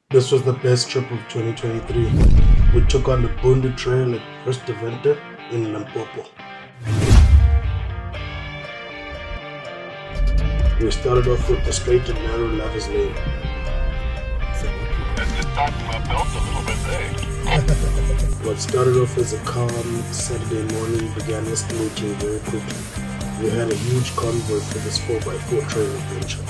This was the best trip of 2023. We took on the Bundu Trail at Resta Vente in Limpopo. We started off with the straight and narrow Lovers Lane. What started off as a calm Saturday morning began escalating very quickly. We had a huge convoy for this 4x4 trail adventure.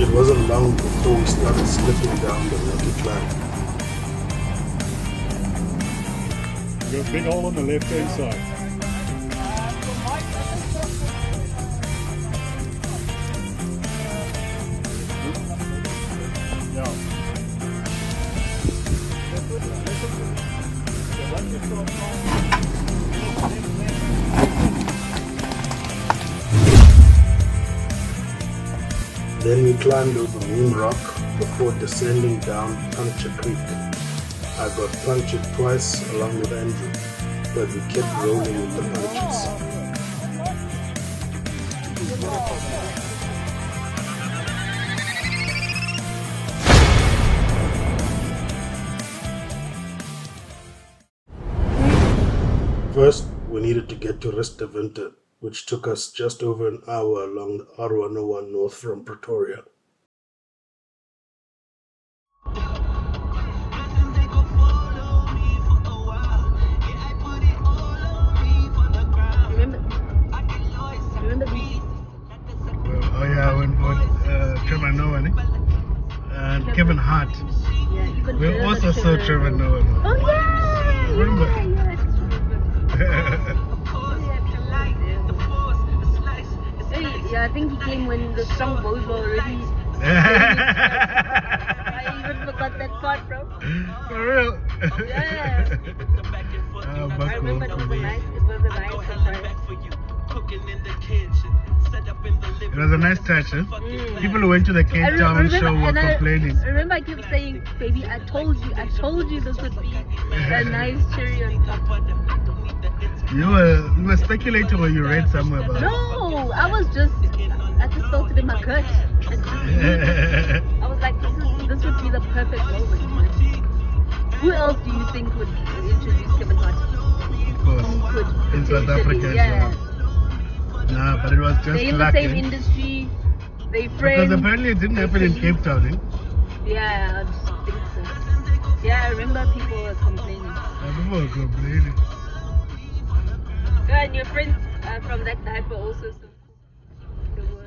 It wasn't long before we started slipping down the rocky climb. There's a big hole on the left hand side. Then we climbed over Moon Rock before descending down Puncture Creek. I got punctured twice along with Andrew, but we kept rolling with the punches. First, we needed to get to Resta Vente, which took us just over an hour along the R101 north from Pretoria. Remember these? Oh yeah, when Trevor Noah and Kevin Hart. Yeah, We also saw Trevor Noah. Oh yeah! Remember? Yeah, I think he came when the strong boys were already. I even forgot that part, bro. For real? Yeah. I remember it was a nice surprise. It was a nice touch, eh? People who went to the Cape Town show were complaining. I remember I kept saying, baby, I told you this would be a nice cherry on top. You were speculating or you read somewhere about it? No, I just felt it in my gut. I was like, this would be the perfect moment. Who else do you think would introduce Kevin Hart? Of course. In South Africa. Yeah. Nah, but it was just They're in the same industry. They friends. Because apparently it didn't happen in Cape Town, eh? Yeah, I just think so. Yeah, I remember people were complaining. People were complaining. Yeah, and your friends from that type were also so cool.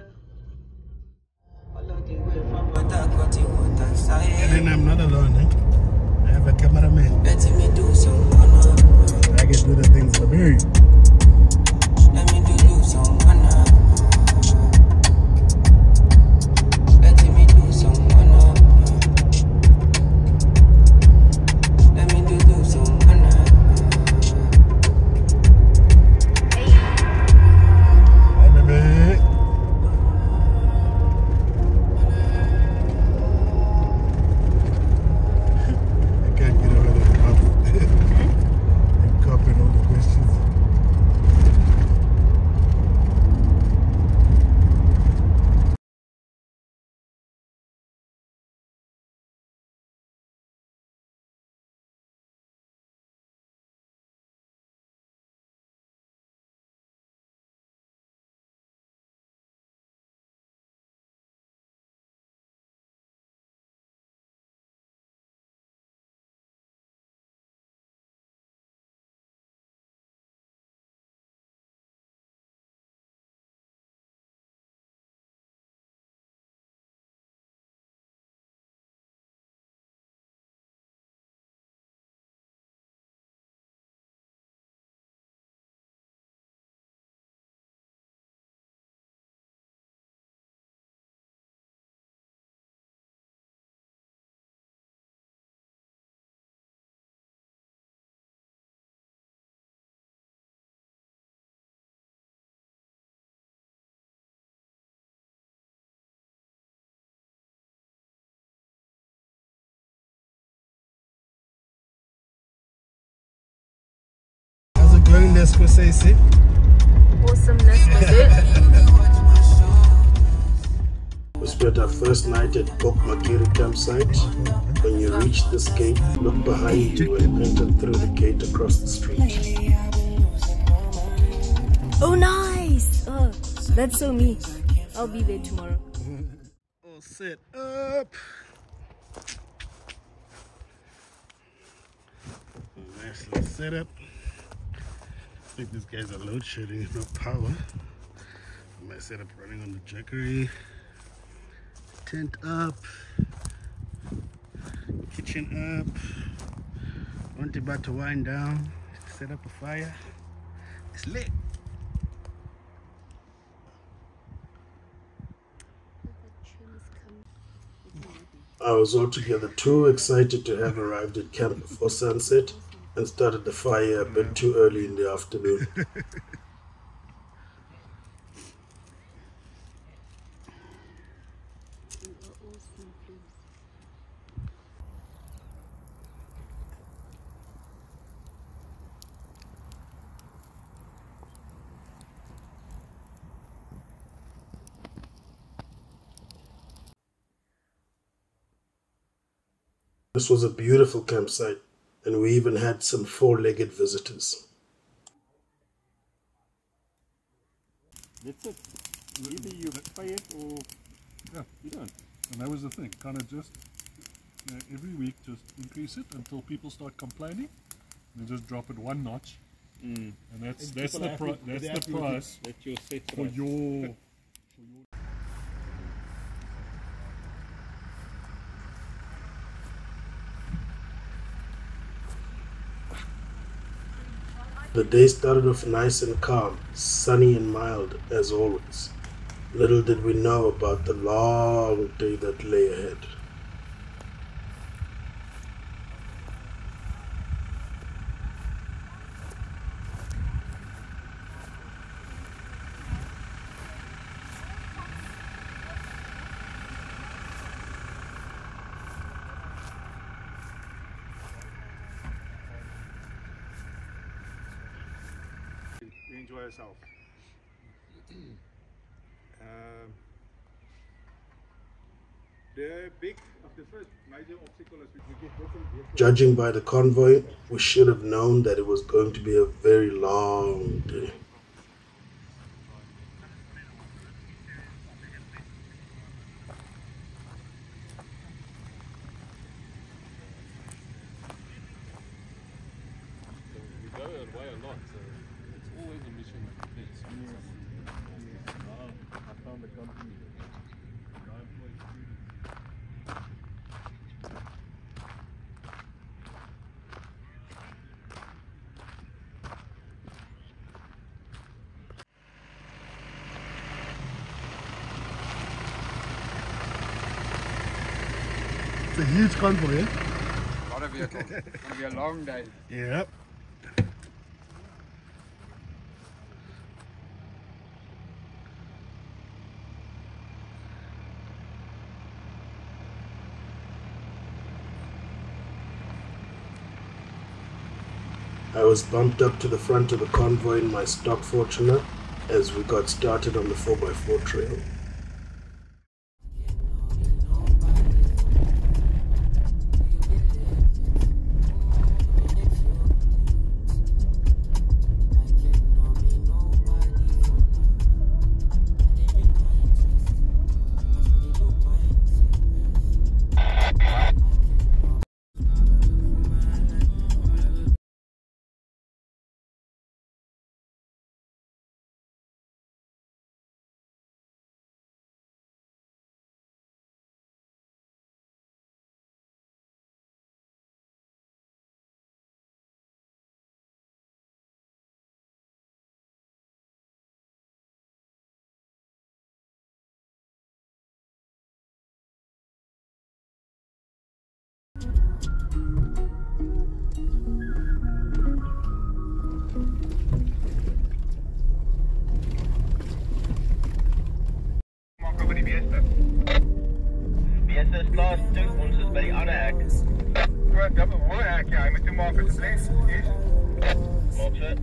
And then I'm not alone, eh? I have a cameraman. I can do the things for me. Awesomeness, Kusese. Awesomeness was it. We spent our first night at Bokmakiri campsite. When you reach this gate, look behind you and enter through the gate across the street. Oh, nice! Oh, that's so me. I'll be there tomorrow. All set up. Nice little setup. I think these guys are load shedding, no power. My setup running on the Jackery. Tent up. Kitchen up. Want about to wind down. Set up a fire. It's lit. I was altogether too excited to have arrived at camp before sunset and started the fire a bit too early in the afternoon. This was a beautiful campsite, and we even had some four-legged visitors. That's it. Either you pay it or you don't. And that was the thing. Kind of just every week, just increase it until people start complaining, and just drop it one notch. And that's the price for your. The day started off nice and calm, sunny and mild as always. Little did we know about the long day that lay ahead. We enjoy ourselves. The first major obstacle is we get different vehicles. Judging by the convoy, we should have known that it was going to be a very long day. We go away a lot, so it's always a mission that fits. I found the company. It's a huge convoy, eh? A lot of vehicles. It's going to be a long day. Yep. I was bumped up to the front of the convoy in my stock Fortuner as we got started on the 4x4 trail. BSS Class 2, ons is by die ander hek. Groot, dat is een mooie hek, ja. Je moet toemaken, alsjeblieft. Maak so.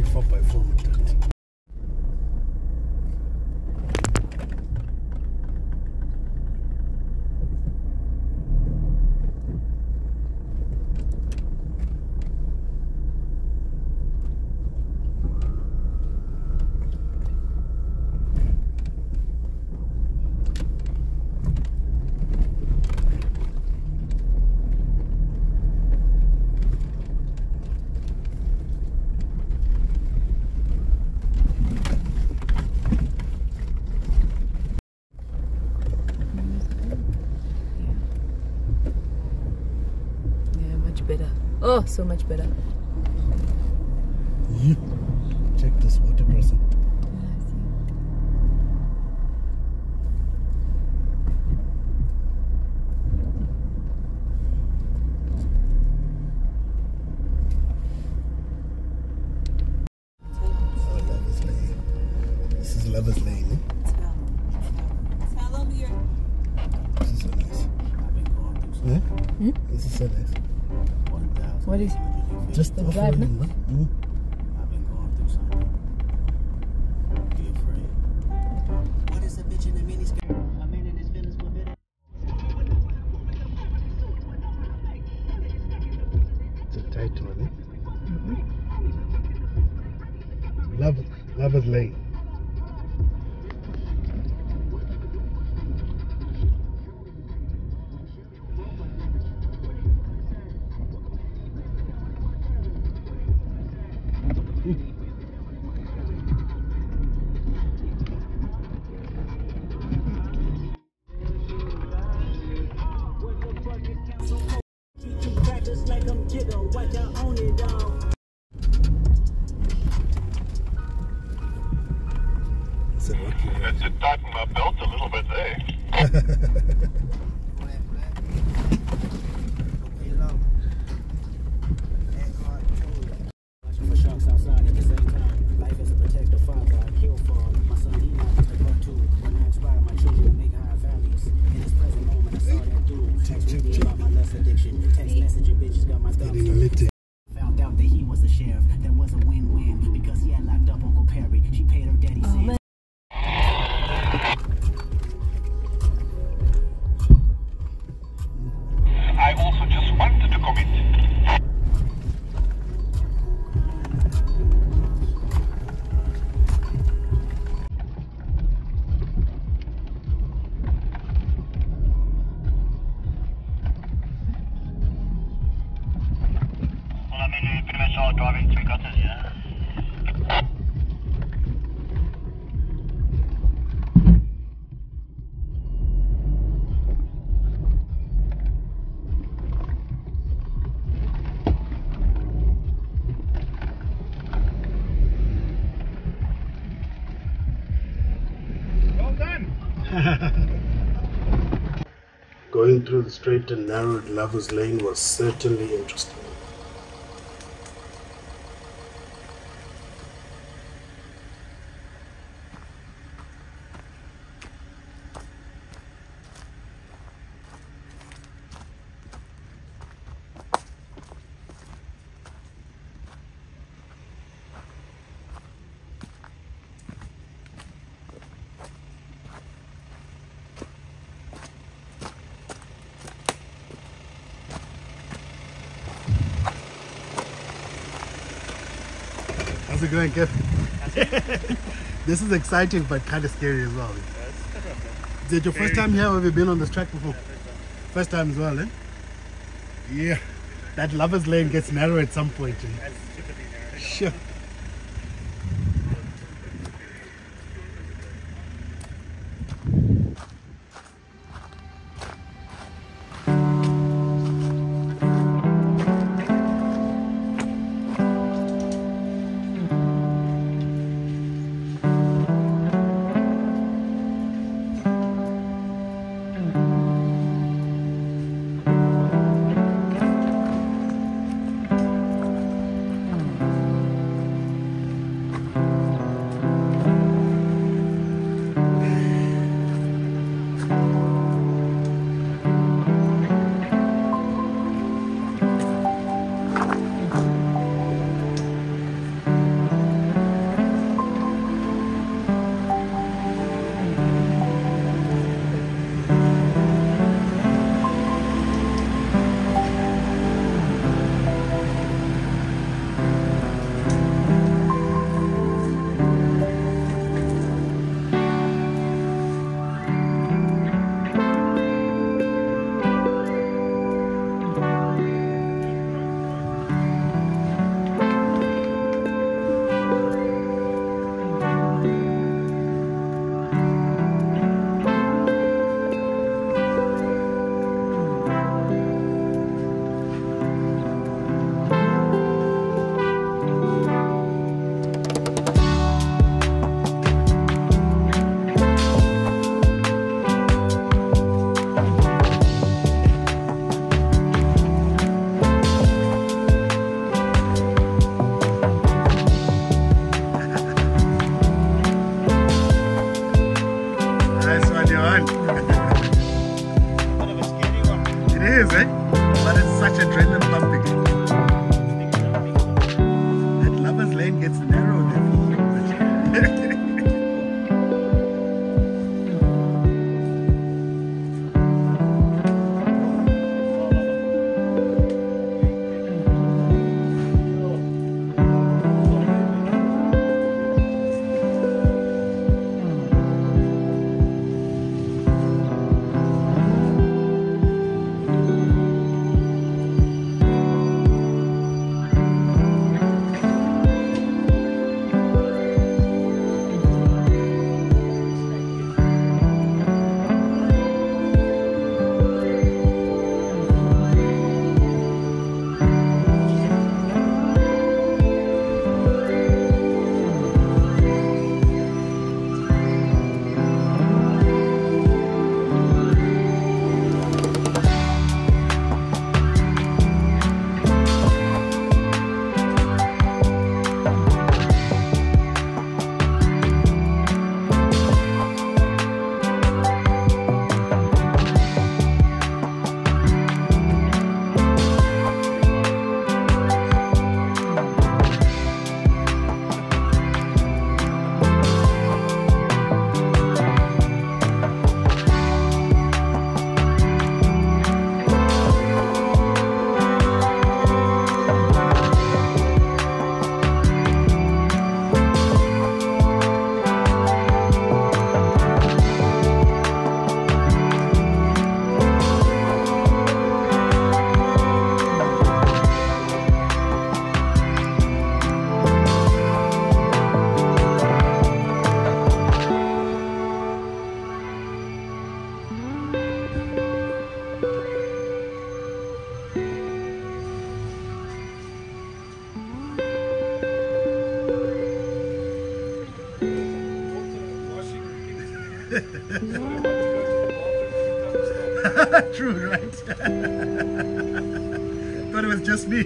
4x4 matatu. Better. Oh, so much better. Yeah. Check this water crossing. Oh, Lovers Lane. This is Lovers Lane, eh? This is so nice. Yeah? This is so nice. What is just the drive, no? I've been going through something. Be afraid. What is a bitch in a mini skirt? A man in his feelings will better. It's a tight one, eh? Lovers Lane. It's a tighten my belt a little bit there. For sharks outside at the same time. Life is a protective father. I kill for my son. He not the part two. When I inspire my children to make high values. In this present moment, I saw that dude. Text me about my lust addiction. Text messaging bitches got my thumbs. Found out that he was a sheriff. That was a win-win because he had locked up Uncle Perry. She paid her daddy's sins. I also just wanted to commit. Well, I mean, we pretty much all driving 3 gutters, yeah? Going through the straight and narrowed Lovers Lane was certainly interesting. How's it going, Kev? This is exciting but kind of scary as well. Is it your first time here or have you been on this track before? First time as well, eh? Yeah. That Lovers Lane gets narrow at some point. Eh? Sure. True, right? Thought it was just me.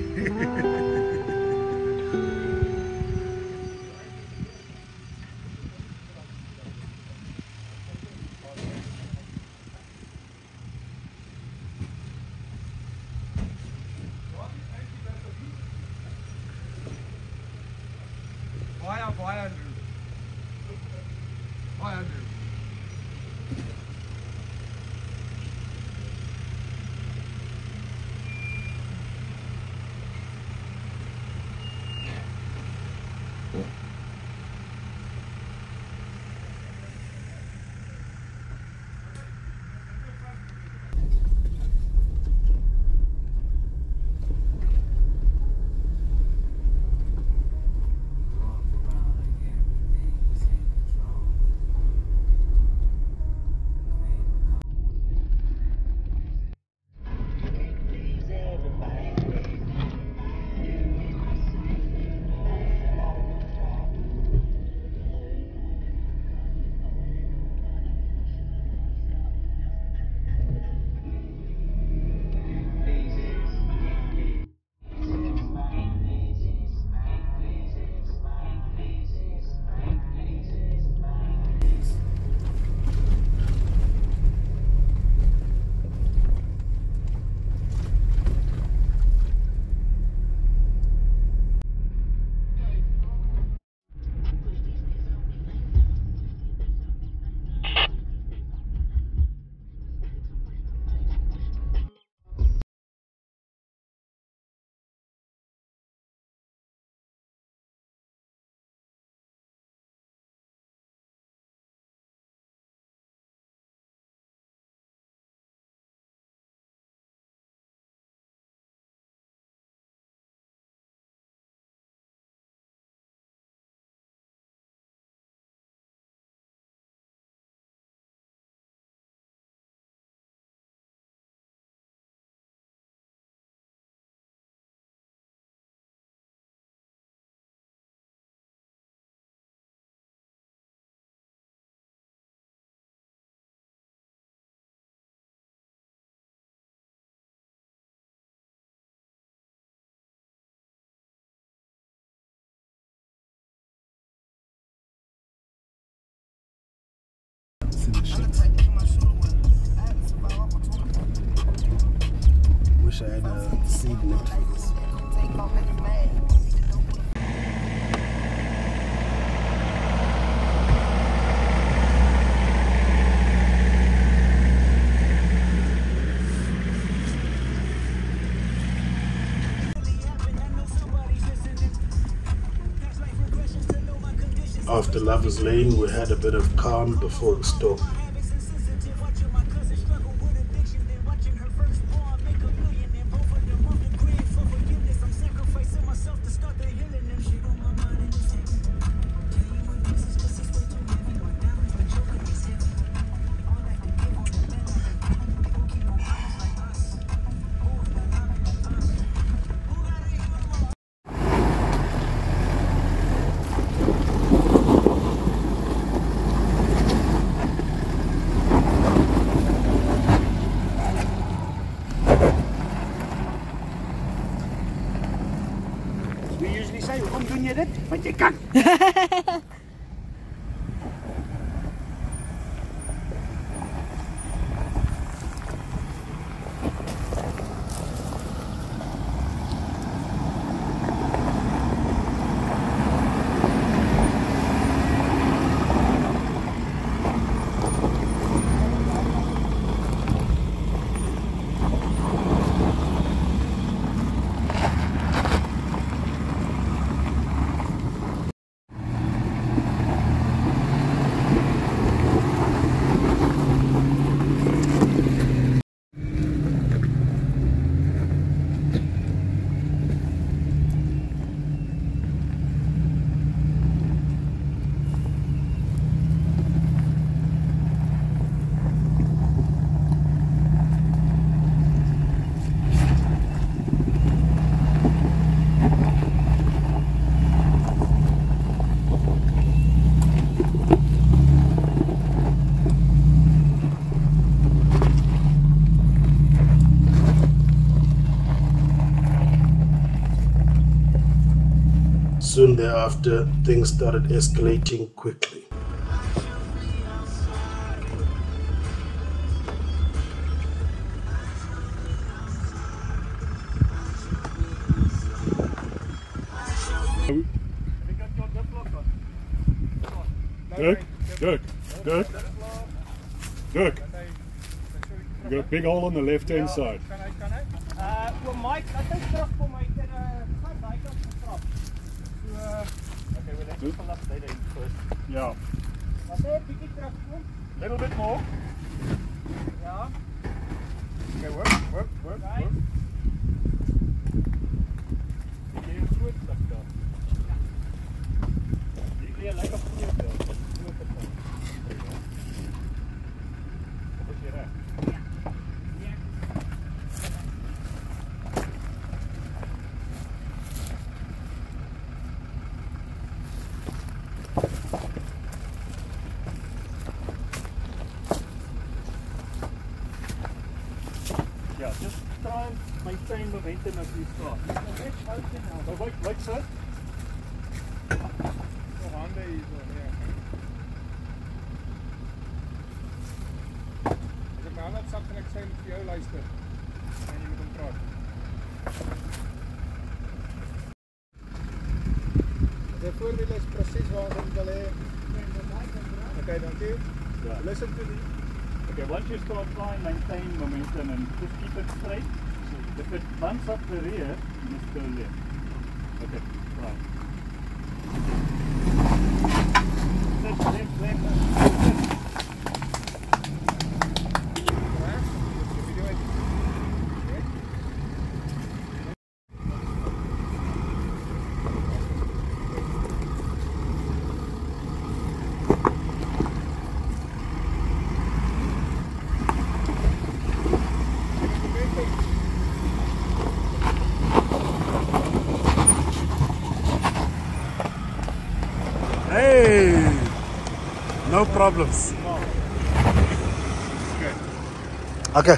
Wish I had a seed net for this. After Lover's Lane, we had a bit of calm before the storm. Hoekom doen jy dit? Want jy kan. Soon thereafter, things started escalating quickly. Dirk. You got a big hole on the left-hand side. Voor Mike, laat hy terug vir my kan gaan daai kant getrap. So okay, we'll let from that side first. Yeah. Laat hy 'n bietjie terug kom. Little bit more. Ja. Okay, work. Right. Jy het groot stuk daar. Jy lyk op groot daar. Wat is jy reg? Yeah, just try and maintain momentum as you start. So like so. Hande hier so, ja. As ek my hand opsak en ek sê vir jou luister. En jy moet hom praat. Die voorwiel is presies waar ons wil hê. Okay, dankie. Yeah. Listen to me. Okay, once you start trying, maintain momentum and just keep it straight. If it bumps up the rear, you must go left. Okay, right. Left. Hey, no problems. Okay.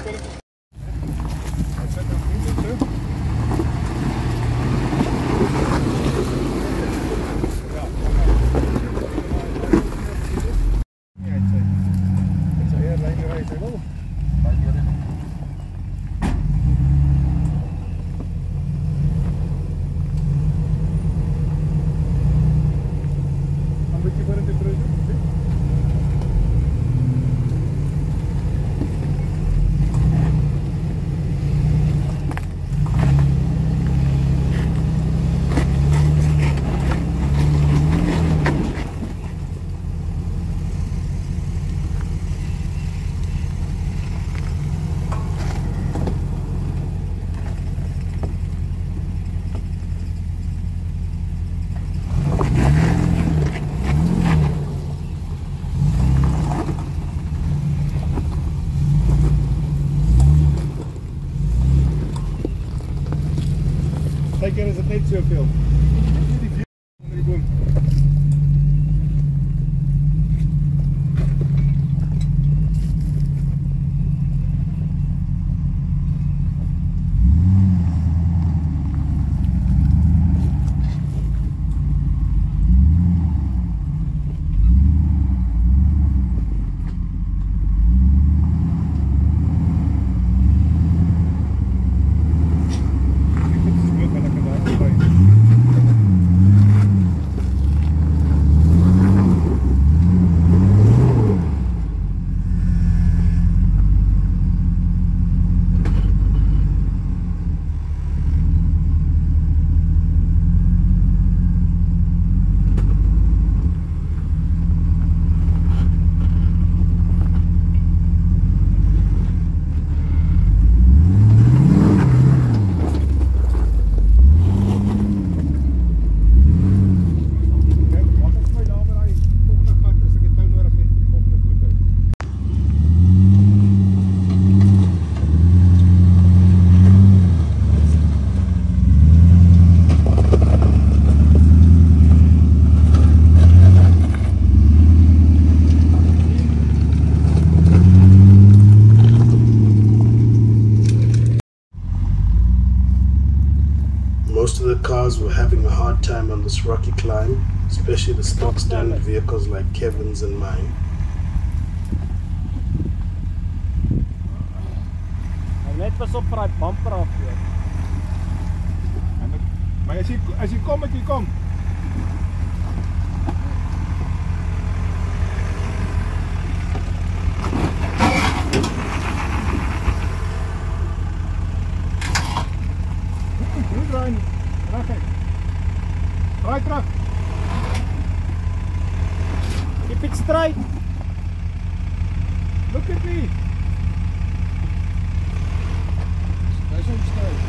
Partykeer is dit net soveel. Onder die boom. hard time on this rocky climb, especially the stock standard vehicles like Kevin's and mine. Net pas op vir daai bumper af weer. Maar as jy kom, moet jy kom. Draai terug. Keep it straight. Look at me. Nice and straight.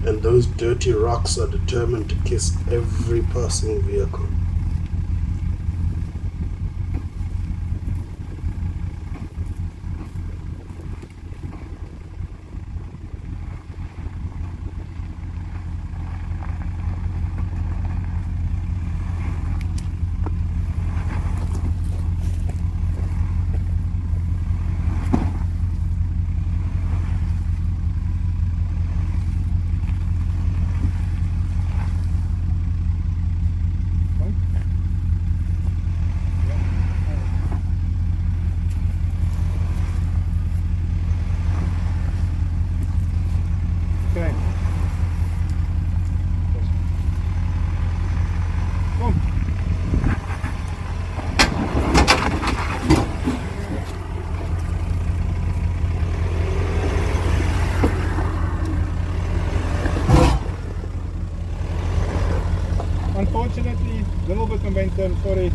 And those dirty rocks are determined to kiss every passing vehicle. Unfortunately, little bit momentum, sorry.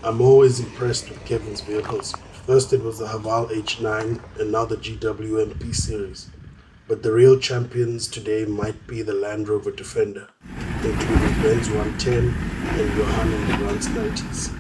I'm always impressed with Kevin's vehicles. First it was the Haval H9 and now the GWM P series. But the real champions today might be the Land Rover Defender, including Benz 110 and Johan in the Grants 90s.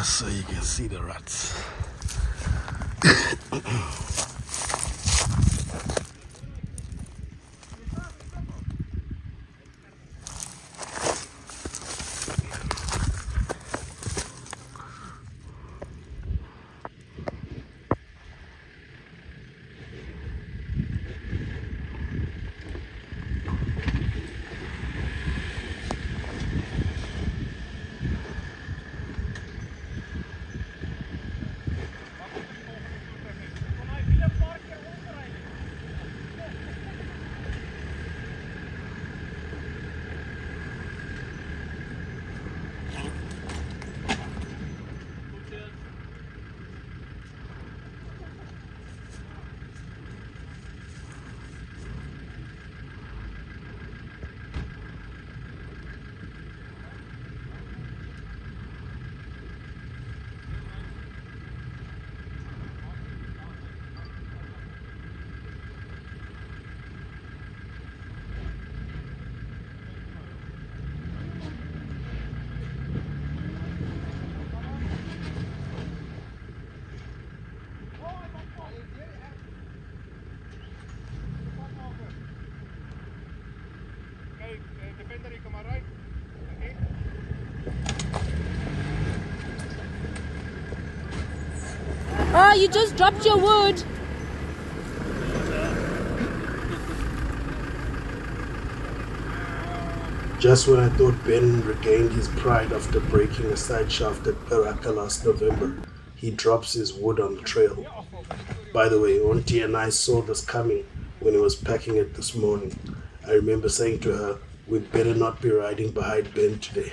just so you can see the ruts. Oh, you just dropped your wood. Just when I thought Ben regained his pride after breaking a side shaft at Baraka last November, he drops his wood on the trail. By the way, Auntie and I saw this coming when he was packing it this morning. I remember saying to her, we'd better not be riding behind Ben today.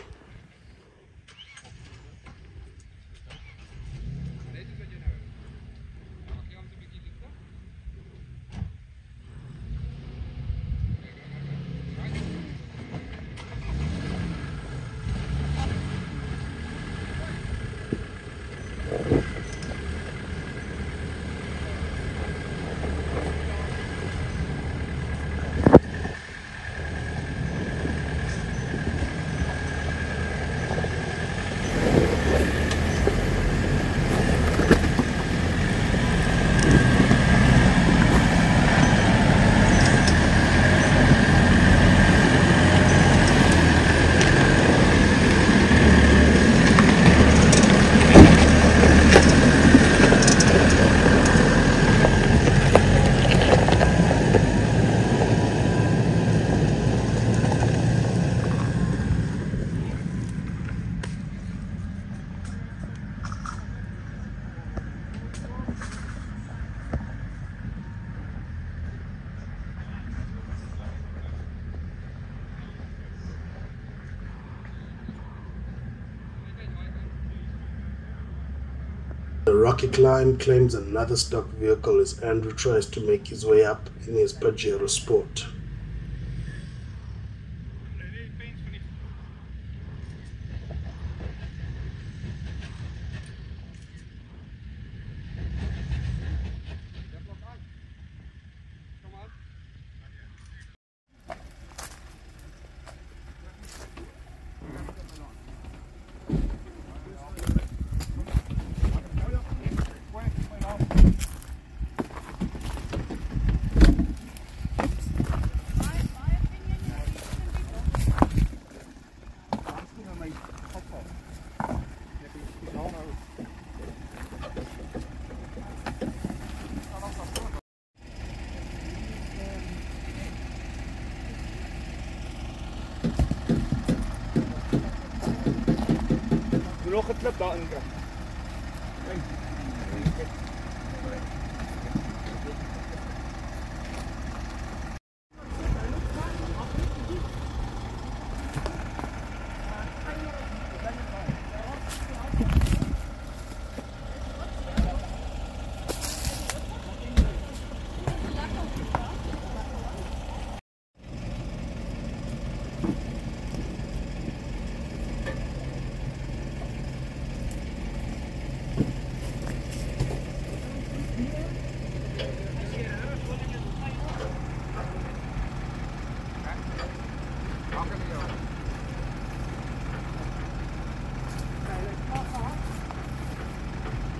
The rocky climb claims another stock vehicle as Andrew tries to make his way up in his Pajero Sport. Nog 'n klip daarin kry.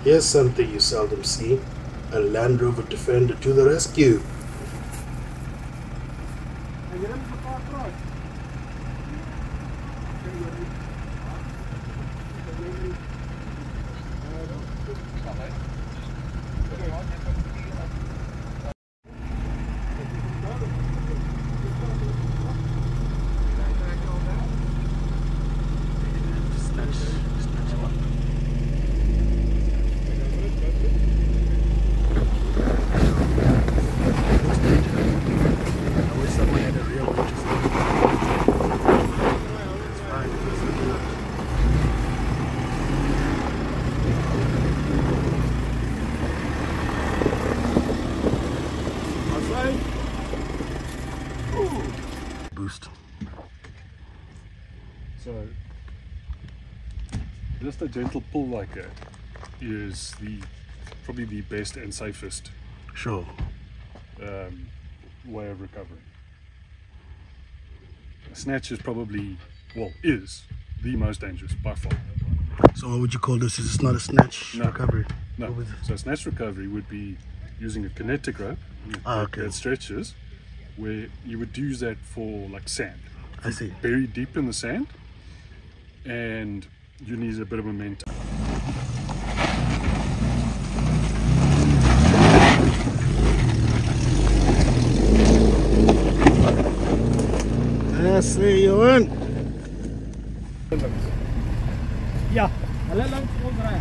Here's something you seldom see. A Land Rover Defender to the rescue. Boost. So just a gentle pull like that is probably the best and safest way of recovering. A snatch is probably, well, is the most dangerous by far. So what would you call this? Is this not a snatch recovery? No. So snatch recovery would be using a kinetic rope that stretches, where you would use that for like sand. I see. Buried deep in the sand, and you need a bit of momentum. I see you in. Ja, hulle langs ons ry.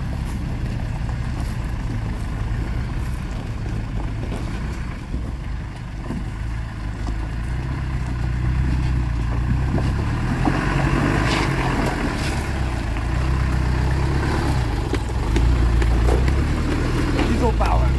Diesel power.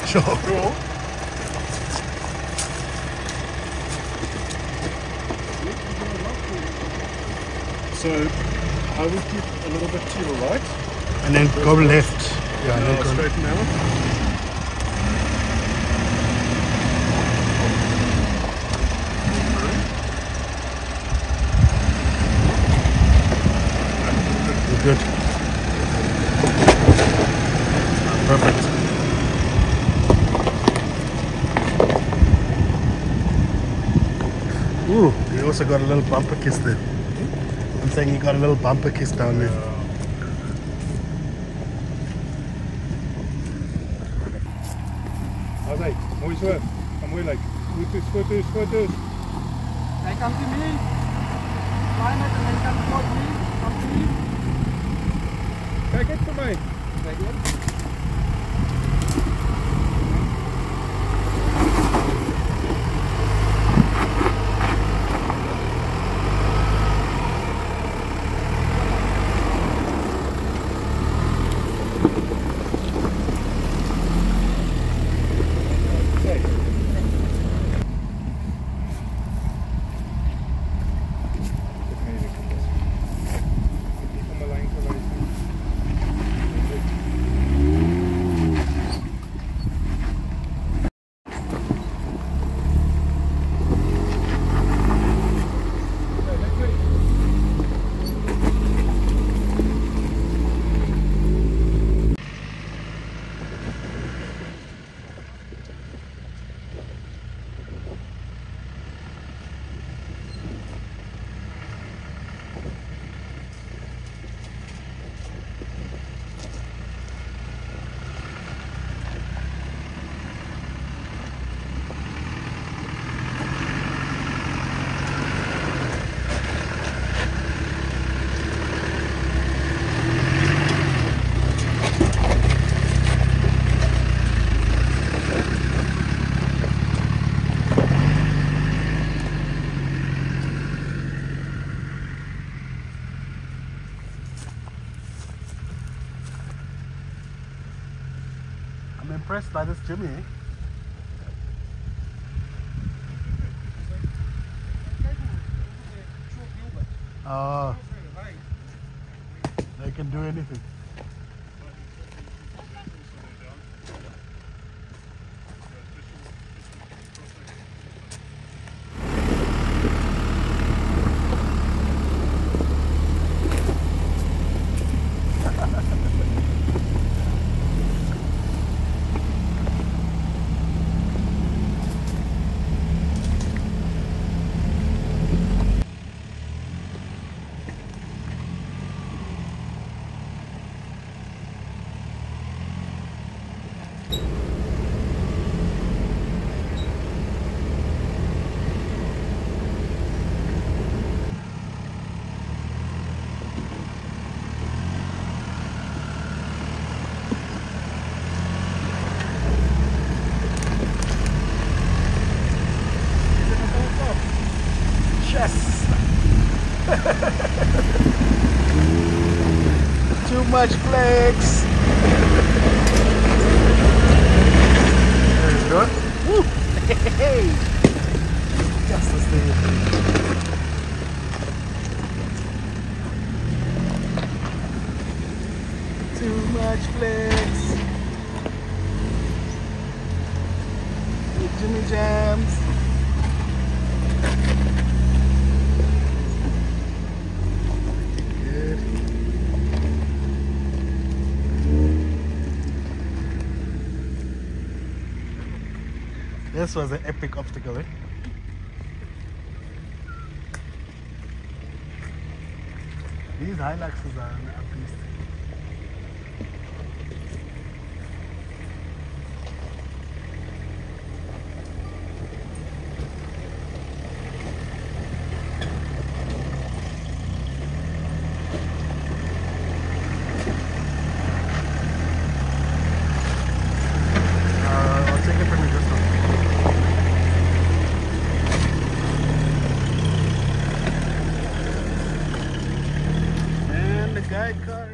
Sure. So I would keep a little bit to your right. And then go left. Yeah, and then go straighten out. You're good. Perfect. Ooh, you also got a little bumper kiss there. I'm saying you got a little bumper kiss down there. Alright, mooi so. Gaan mooi lyk. Foto's. Hy come to me. Climate and then come towards me. Come to me. Kyk net vir my. Kyk net. impressed by this Jimmy. Oh, they can do anything. Too much flex. There you go. Woo! Hey! Just to stay with me. Too much flex. Jimmy Jams. This was an epic obstacle, eh? These Hiluxes are a beast. I'll take it from you just now. Guide car.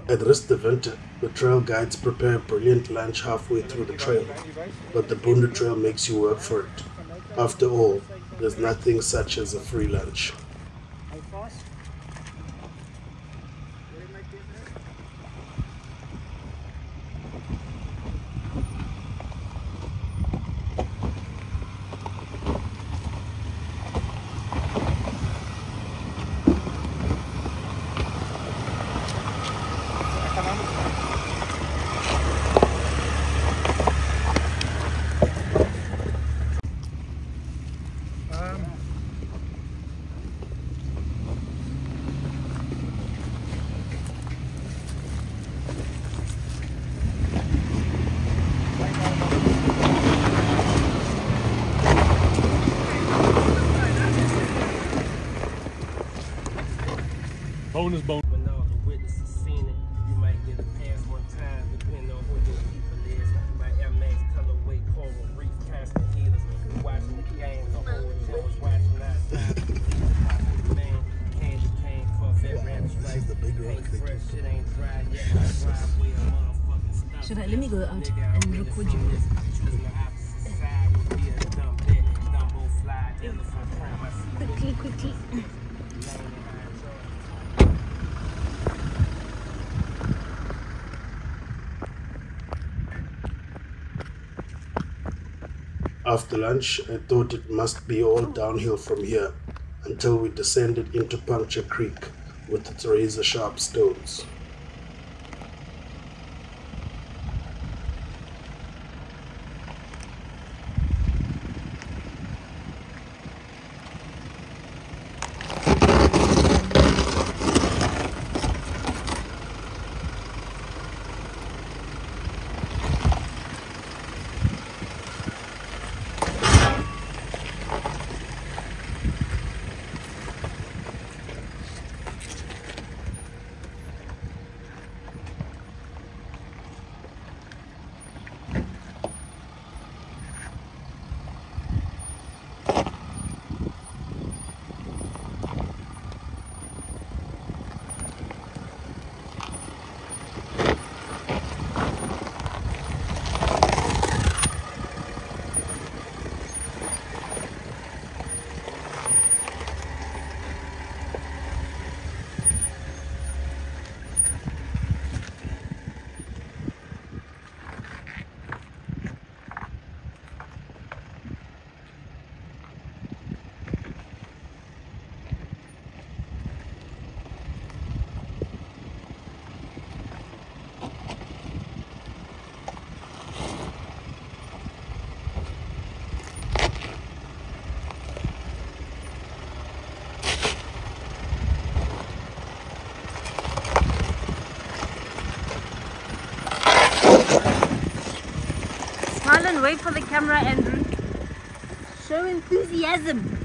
At Rust Venter, the trail guides prepare a brilliant lunch halfway through the trail, but the Boonda Trail makes you work for it. After all, there's nothing such as a free lunch. Bone is bone. When all the witnesses seen it, you might get a pass one time, depending on who your people is. My Air Max colorway coral reef casting healers. Watching the game, the whole show is watching outside. Man, candy cane, Corvette ranch right. Ain't fresh, shit ain't dry yet. I drive with a motherfucking stop. Should I let me go out and record you? Choosing the opposite side would be a dumb bet. Dumbo fly, elephant crime. I see Quickly. After lunch, I thought it must be all downhill from here until we descended into Puncture Creek with its razor-sharp stones. Smile and wait for the camera, Andrew. Show enthusiasm.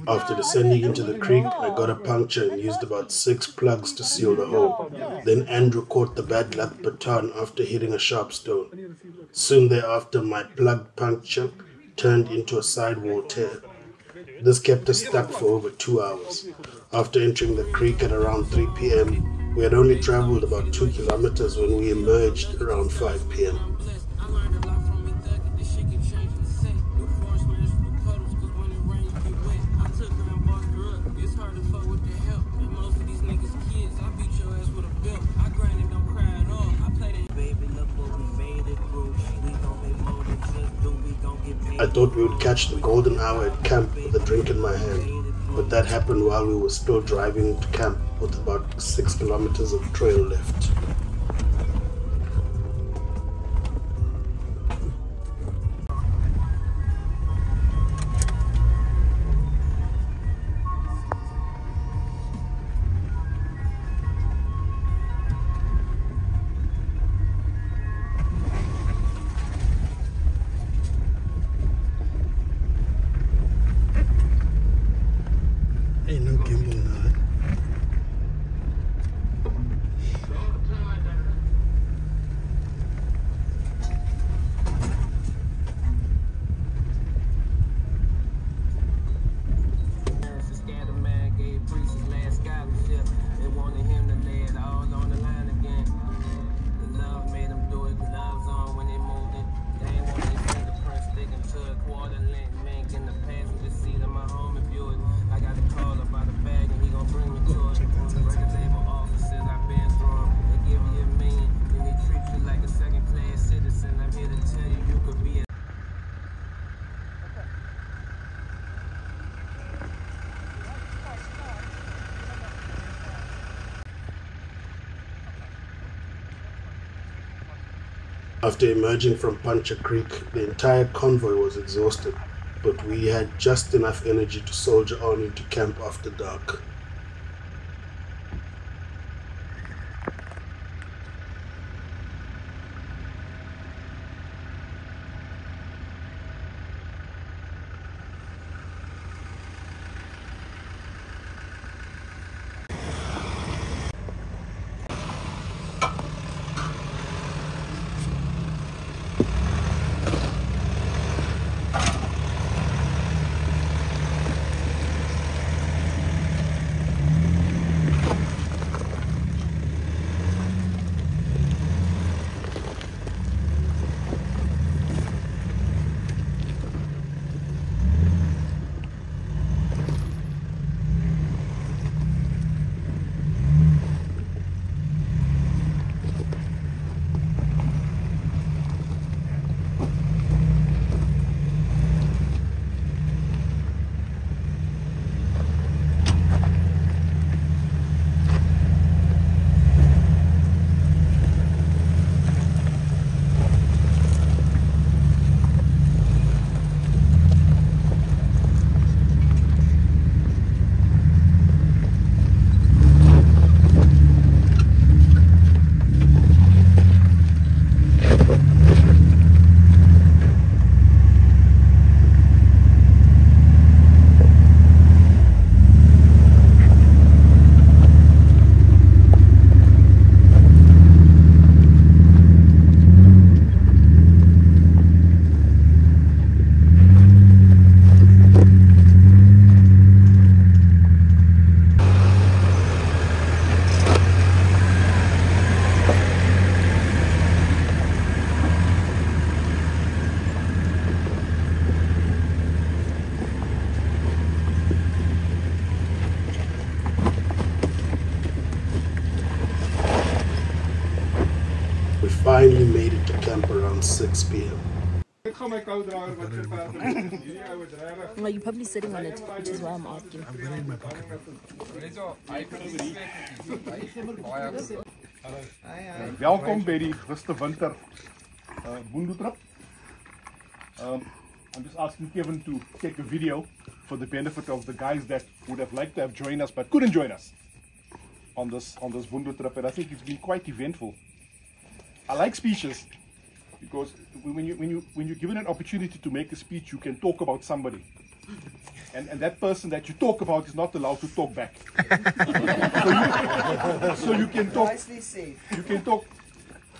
After descending into the creek, I got a puncture and used about 6 plugs to seal the hole. Then Andrew caught the bad luck baton after hitting a sharp stone. Soon thereafter, my plug puncture turned into a sidewall tear. This kept us stuck for over 2 hours. After entering the creek at around 3 p.m., we had only traveled about 2 kilometers when we emerged around 5 p.m. I thought we would catch the golden hour at camp with a drink in my hand, but that happened while we were still driving to camp with about 6 kilometers of trail left. Ain't no gimbal now. After emerging from Puncher Creek, the entire convoy was exhausted, but we had just enough energy to soldier on into camp after dark. Finally made it to camp around 6 p.m. Well, you're probably sitting on it, which is why I'm asking. I've got it in my pocket. Welkom bij die Ruste Winter Boondoe trip. I'm just asking Kevin to take a video for the benefit of the guys that would have liked to have joined us but couldn't join us on this Boondoe trip, and I think it's been quite eventful. I like speeches because when you're given an opportunity to make a speech, you can talk about somebody, and that person that you talk about is not allowed to talk back. so you can talk. You can talk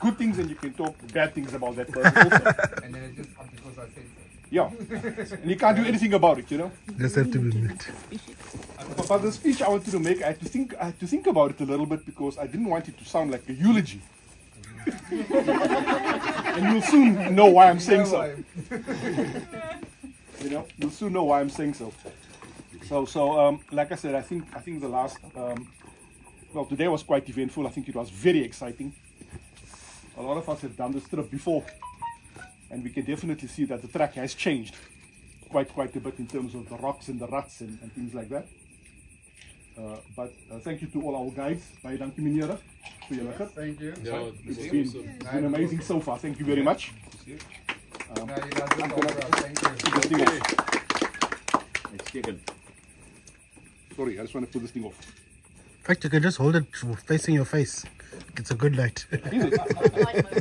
good things and you can talk bad things about that person also. And then it just comes because I said so. Yeah, and you can't do anything about it, you know. Just have to be mute. But the speech I wanted to make, I had to think about it a little bit because I didn't want it to sound like a eulogy. And you'll soon know why I'm saying so. You know, you'll soon know why I'm saying so. So, like I said, I think the last, well, today was quite eventful. I think it was very exciting. A lot of us have done this trip before, and we can definitely see that the track has changed quite a bit in terms of the rocks and the ruts and things like that. But thank you to all our guides. Baie dankie meneer vir julle gids. Thank you. It's been amazing so far. Thank you very much. Sorry, I just want to put this thing off. In fact, you can just hold it facing your face. It's a good light. Is it?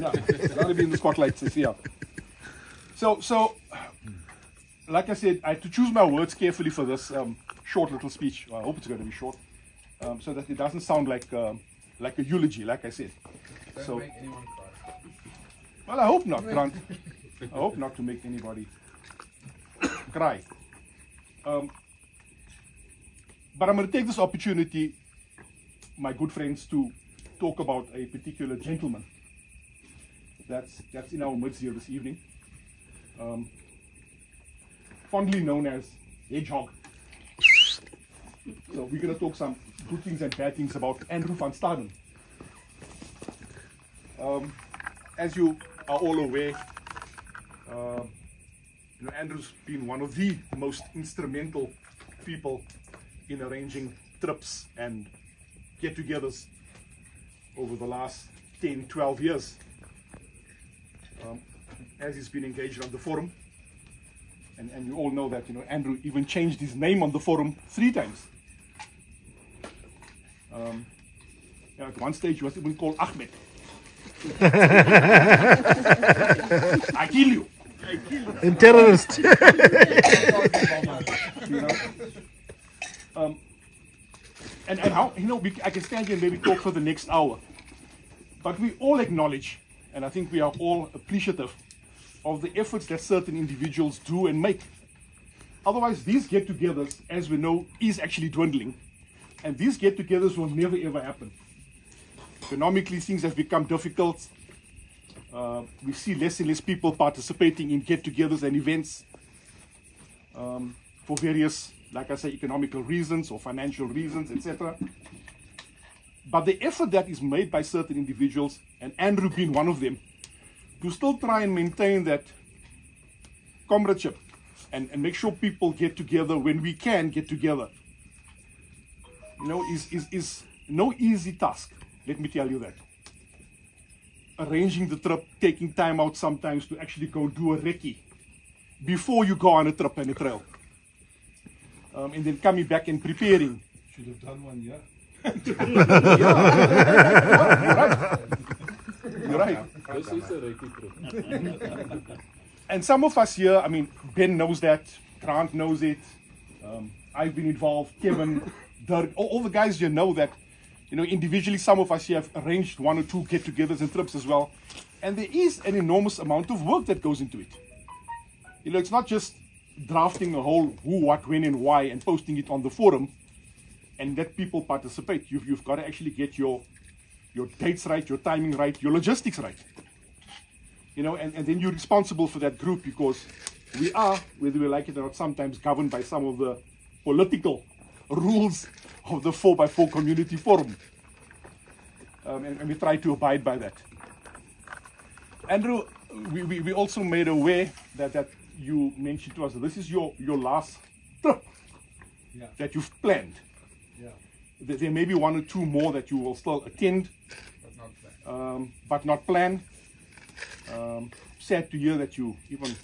Yeah, rather be in the spotlight. Yeah. So, like I said, I had to choose my words carefully for this short little speech. I hope it's going to be short, so that it doesn't sound like a eulogy, like I said. Don't make anyone cry. Well, I hope not, Grant. I hope not to make anybody cry. But I'm going to take this opportunity, my good friends, to talk about a particular gentleman that's in our midst here this evening, fondly known as Hedgehog. So we're going to talk some good things and bad things about Andrew van Staden. As you are all aware, Andrew's been one of the most instrumental people in arranging trips and get-togethers over the last 10, 12 years. As he's been engaged on the forum, and you all know that Andrew even changed his name on the forum 3 times. At one stage he was even called Ahmed. I kill you. A terrorist. And how I can stand here and maybe talk for the next hour, but we all acknowledge, and I think we are all appreciative of the efforts that certain individuals do and make. Otherwise, these get-togethers, as we know, is actually dwindling, and these get-togethers will never ever happen. Economically, things have become difficult. We see less and less people participating in get-togethers and events for various, like I say, economical reasons or financial reasons, etc. But the effort that is made by certain individuals, and Andrew being one of them, to still try and maintain that comradeship and make sure people get together when we can get together, is no easy task. Let me tell you that. Arranging the trip, taking time out sometimes to actually go do a recce before you go on a trip and a trail. And then coming back and preparing. Should have done one, yeah. You're right. This is a recce trip. And some of us here, I mean, Ben knows that, Grant knows it, I've been involved, Kevin, Dirk, all the guys here know that, individually some of us here have arranged 1 or 2 get-togethers and trips as well. And there is an enormous amount of work that goes into it. It's not just drafting a whole who, what, when, and why and posting it on the forum and let people participate. You've got to actually get your dates right, your timing right, your logistics right. And then you're responsible for that group because we are, whether we like it or not, sometimes governed by some of the political rules of the 4x4 community forum. And we try to abide by that. Andrew, we also made aware that you mentioned to us that this is your last trip that you've planned. Yeah. There may be 1 or 2 more that you will still attend, but not plan. Sad to hear that you even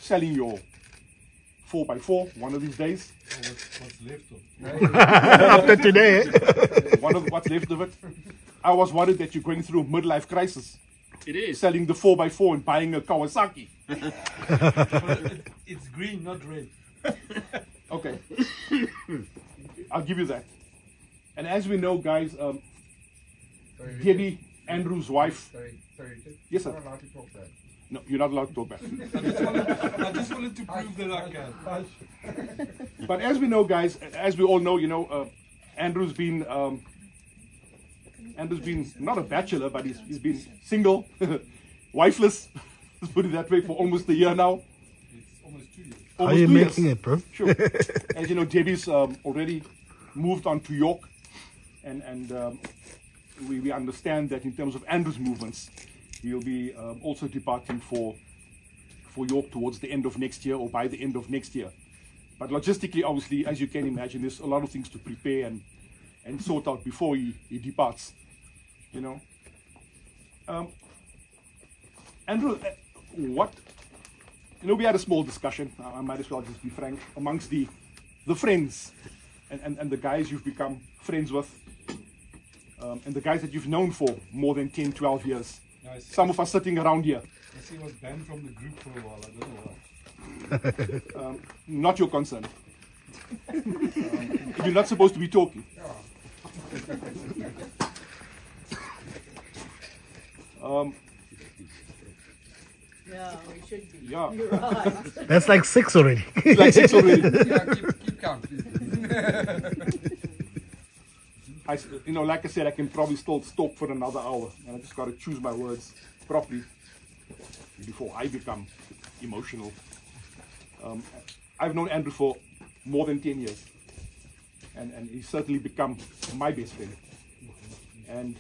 selling your 4x4 one of these days. What's left of it? After today. What's left of it. I was worried that you're going through a midlife crisis. It is. Selling the 4x4 and buying a Kawasaki. It's green, not red. Okay. I'll give you that. And as we know, guys, Debbie, Andrew's wife. Sorry, yes, sir. I'm not allowed to talk that. No, you're not allowed to talk back. I just wanted to prove that I can. But as we know, guys, as we all know, you know, Andrew's been not a bachelor, but he's been single, wifeless, let's put it that way, for almost a year now. It's almost 2 years. How are you making it, bro? Sure. As you know, Debbie's already moved on to York, and we understand that in terms of Andrew's movements, he'll be also departing for York towards the end of next year, or by the end of next year. But logistically, obviously, as you can imagine, there's a lot of things to prepare and sort out before he departs, you know. Andrew, what, you know, we had a small discussion, I might as well just be frank, amongst the friends and the guys you've become friends with, and the guys that you've known for more than 10, 12 years. Nice. Some of us sitting around here. I see, was banned from the group for a while, I don't know why. Not your concern. You're not supposed to be talking. Yeah, we should be. Yeah. You're right. That's like 6 already. It's like 6 already. Yeah, keep count. You know, like I said, I can probably still talk for another hour, and I just got to choose my words properly before I become emotional. I've known Andrew for more than 10 years, and he's certainly become my best friend. And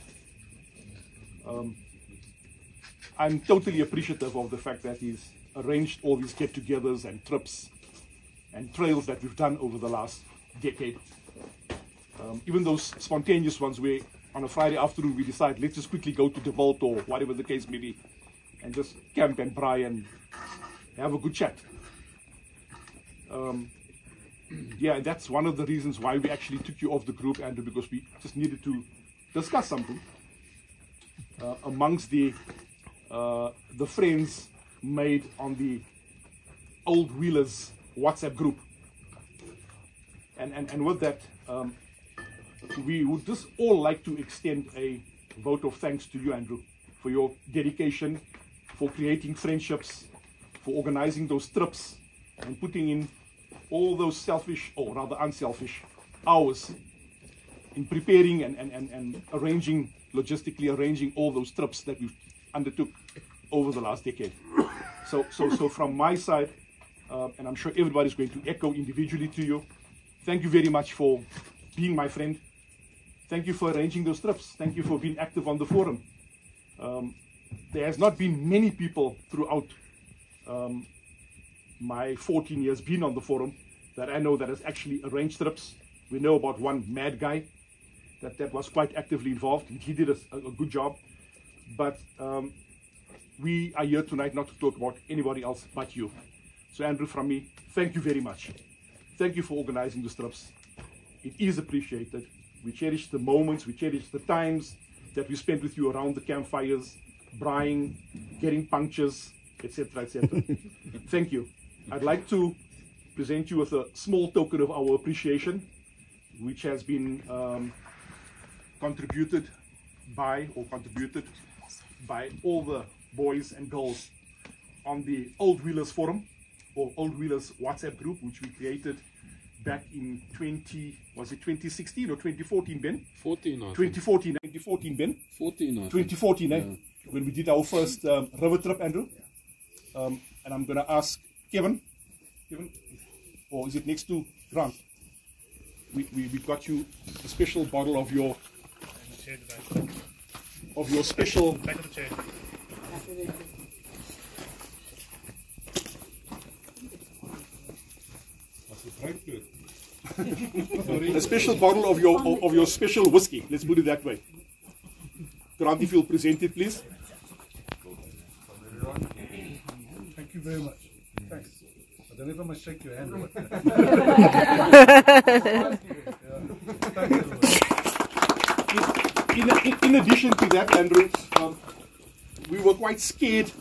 I'm totally appreciative of the fact that he's arranged all these get-togethers and trips and trails that we've done over the last decade. Even those spontaneous ones where on a Friday afternoon we decide, let's just quickly go to De Volt or whatever the case may be, and just camp and braai and have a good chat. Yeah, that's one of the reasons why we actually took you off the group, Andrew, because we just needed to discuss something amongst the friends made on the Old Wheelers WhatsApp group. And with that, we would just all like to extend a vote of thanks to you, Andrew, for your dedication, for creating friendships, for organizing those trips, and putting in all those selfish, or rather unselfish, hours in preparing and arranging, logistically arranging all those trips that we've undertook over the last decade. So from my side, and I'm sure everybody's going to echo individually to you, thank you very much for being my friend. Thank you for arranging those trips. Thank you for being active on the forum. There has not been many people throughout my 14 years being on the forum that I know that has actually arranged trips. We know about one mad guy that was quite actively involved, and he did a good job. But we are here tonight not to talk about anybody else but you. So Andrew, from me, thank you very much. Thank you for organizing these trips. It is appreciated. We cherish the moments, we cherish the times that we spent with you around the campfires, braaiing, getting punctures, etc., etc. Thank you. I'd like to present you with a small token of our appreciation, which has been contributed by all the boys and girls on the Old Wheelers forum, or Old Wheelers WhatsApp group, which we created back in 2016 or 2014, Ben? 14, 2014, Ben? 14, 2014, eh? When we did our first river trip, Andrew. And I'm going to ask Kevin, or is it next to Grant? We got you a special bottle of your special. Back of the chair. A special bottle of your special whiskey. Let's put it that way. Grant, if you'll present it, please. Thank you very much. Thanks. I don't know if I must shake your hand. In addition to that, Andrew, we were quite scared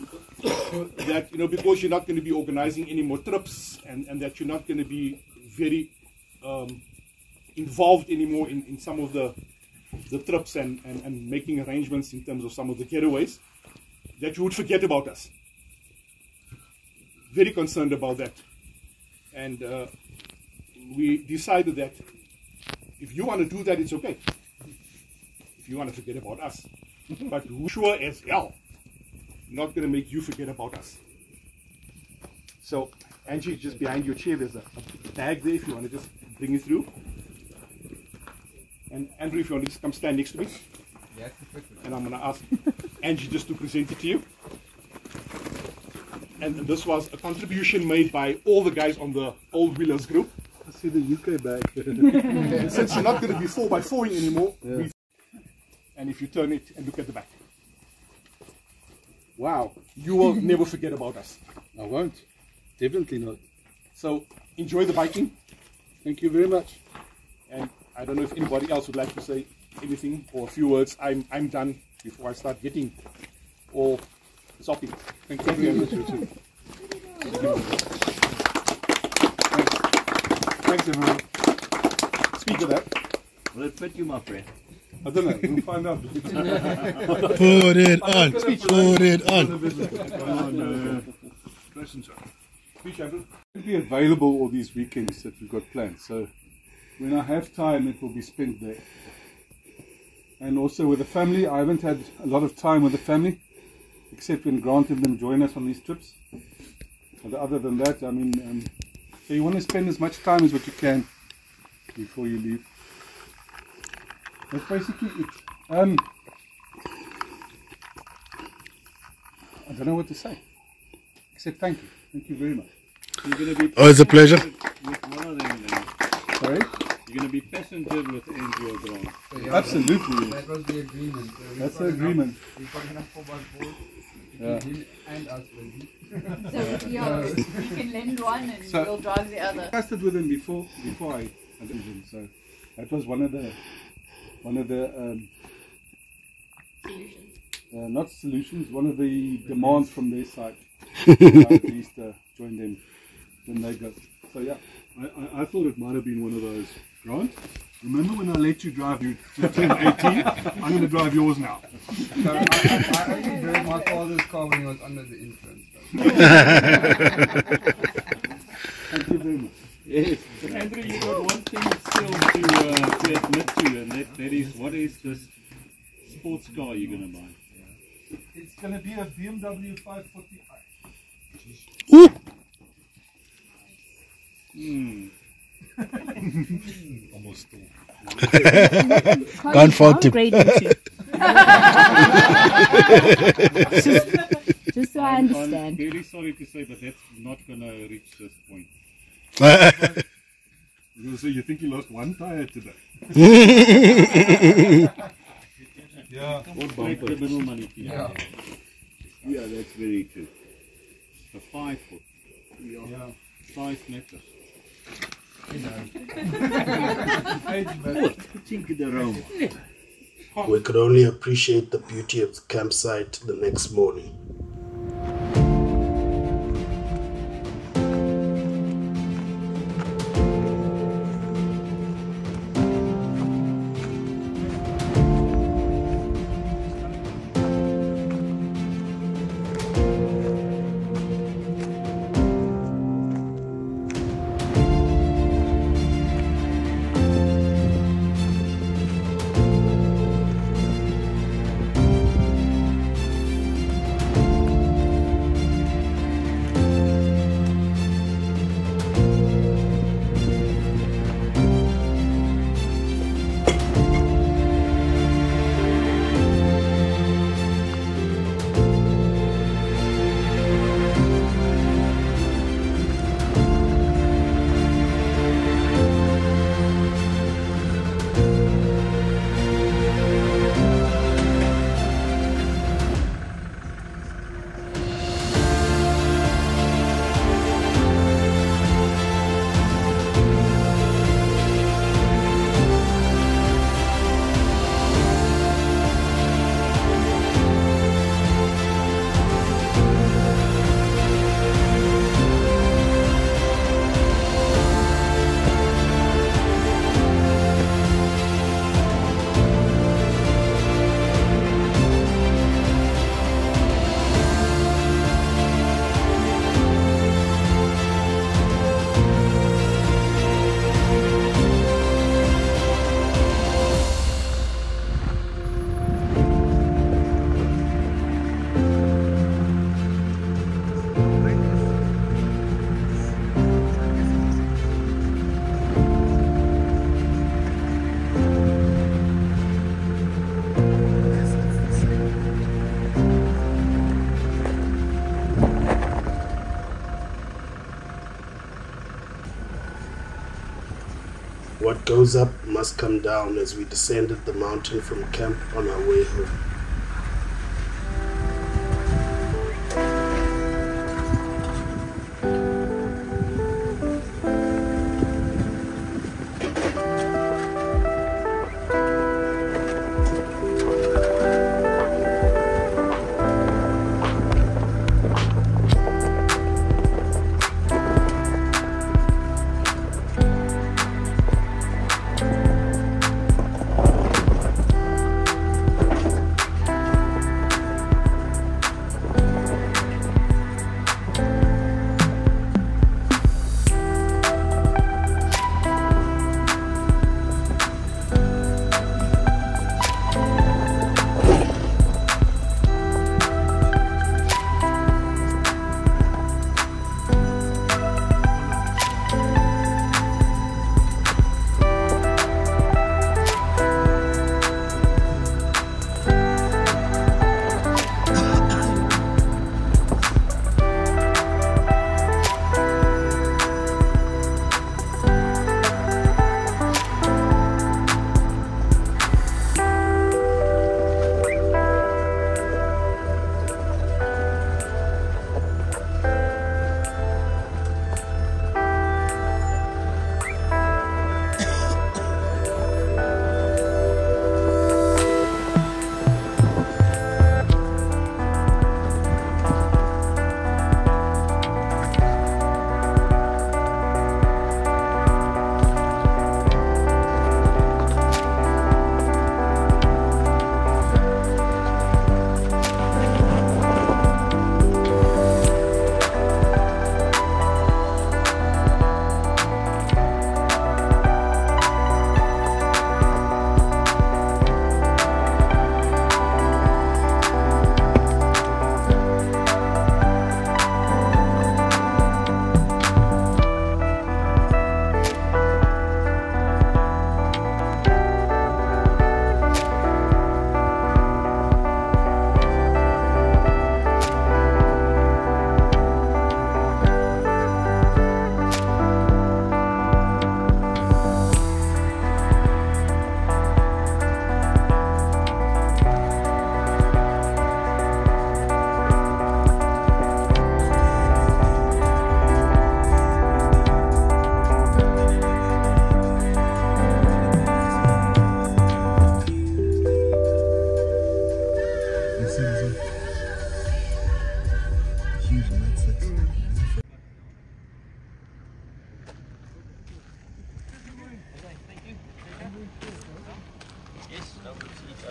that, you know, because you're not going to be organizing any more trips, and that you're not going to be very involved anymore in some of the trips and making arrangements in terms of some of the getaways, that you would forget about us. very concerned about that. And we decided that if you want to do that, it's okay. If you want to forget about us. But we're sure as hell not going to make you forget about us. So, Angie, just behind your chair, there's a bag there if you want to just bring it through. And Andrew, if you want to just come stand next to me. Yeah, and I'm going to ask Angie just to present it to you. And this was a contribution made by all the guys on the Old Wheelers group. I see the UK bag. Since you're not going to be 4x4ing anymore, and if you turn it and look at the back. Wow, you will never forget about us. I won't. Definitely not. So, enjoy the biking. Thank you very much. And I don't know if anybody else would like to say anything or a few words. I'm done before I start getting all soppy. Thank you very much. Thanks everyone. Speak of that. Will it fit you, my friend? I don't know. We'll find out. Put it on. Put it on. It'll be available all these weekends that we've got planned. So when I have time, it will be spent there. And also with the family, I haven't had a lot of time with the family, except when Grant and them join us on these trips. But other than that, I mean, so you want to spend as much time as what you can before you leave. That's basically it. I don't know what to say, except thank you. Thank you very much. You're going to be it's a pleasure. With one of them then. Sorry? You're going to be passenger with Andrew or Grant. So, yeah, absolutely. That was the agreement. That's the agreement. We've got enough for one board. Yeah. Him and us, baby. So yeah, we can lend one and we'll drive the other. I tested with him before I had him, so that was one of the not solutions, one of the demands from their side. I at least join them when they go. So yeah, I thought it might have been one of those. Grant, remember when I let you drive you to 1018? I'm going to drive yours now. So I only drove my father's car when he was under the influence. Thank you very much. Yes. Andrew, you got one thing still to admit to, and that is, what is this sports car you're going to buy? It's going to be a BMW 540i. Ooh. Almost there. Can't fault him. Just so I understand. I'm very sorry to say, but that's not going to reach this point. You're going to say you think you lost one tire today. Yeah. What criminal money? Yeah. Yeah, that's very true. A 5 foot. Yeah. 5 meters. You know. Think of the aroma. We could only appreciate the beauty of the campsite the next morning. What goes up must come down as we descended the mountain from camp on our way home.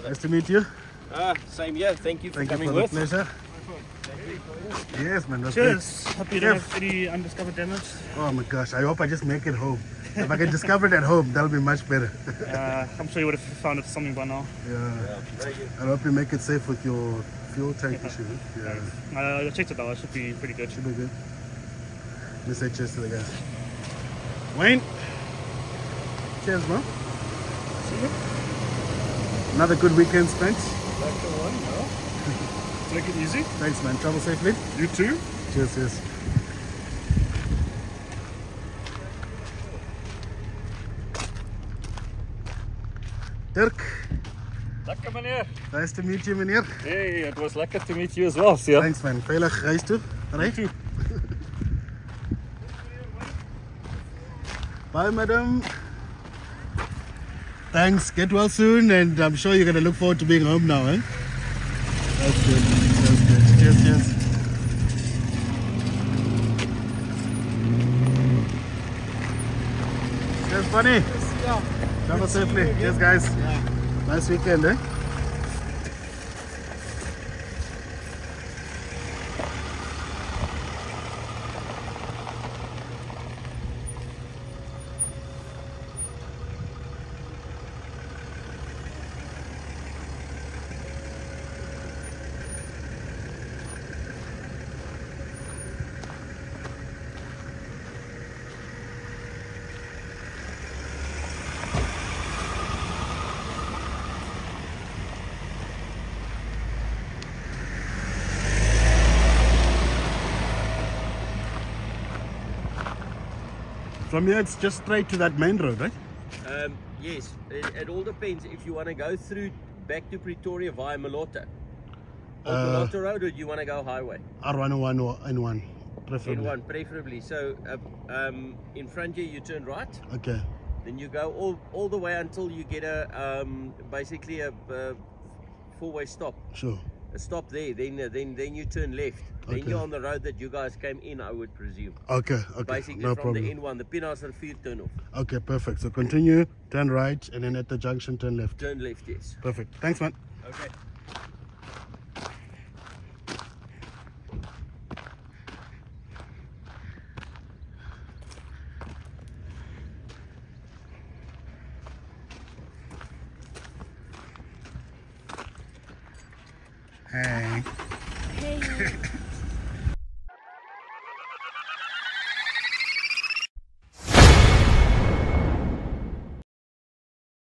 Nice to meet you. Same here. Thank you for coming with. with. Pleasure. Yes, man. Cheers. Hope you don't have any undiscovered damage. Oh my gosh, I hope I just make it home. If I can discover it at home, that'll be much better. I'm sure you would have found something by now. Yeah. I hope you make it safe with your fuel tank issue. Yeah. I checked it out. It should be pretty good. Should be good. Let me say cheers to the guys. Wayne. Cheers, bro. See you. Another good weekend spent. Like the one, no? Take it easy. Thanks, man. Travel safely. You too. Cheers, cheers. Dirk. Lekker meneer. Nice to meet you, meneer. Hey, it was lekker to meet you as well, sir. Thanks, man. Veilig reis toe. You too. Bye, madam. Thanks. Get well soon, and I'm sure you're going to look forward to being home now, eh? That's good. That's good. Cheers, cheers. Cheers, buddy. Travel safely. Cheers, guys. Nice weekend, eh? From here, it's just straight to that main road, right? Yes, it all depends if you want to go through back to Pretoria via Malota. Malota Road, or do you want to go highway? R101 or N1, preferably. N1, preferably. So in front here you turn right. Okay. Then you go all the way until you get a basically a four-way stop. Sure. A stop there. Then you turn left. Okay. Then you're on the road that you guys came in, I would presume. Okay. Okay. Basically no from problem. the N1, the Pinas Rivier turn off. Okay, perfect. So continue, turn right, and then at the junction turn left. Turn left, yes. Perfect. Thanks, man. Okay. Hey.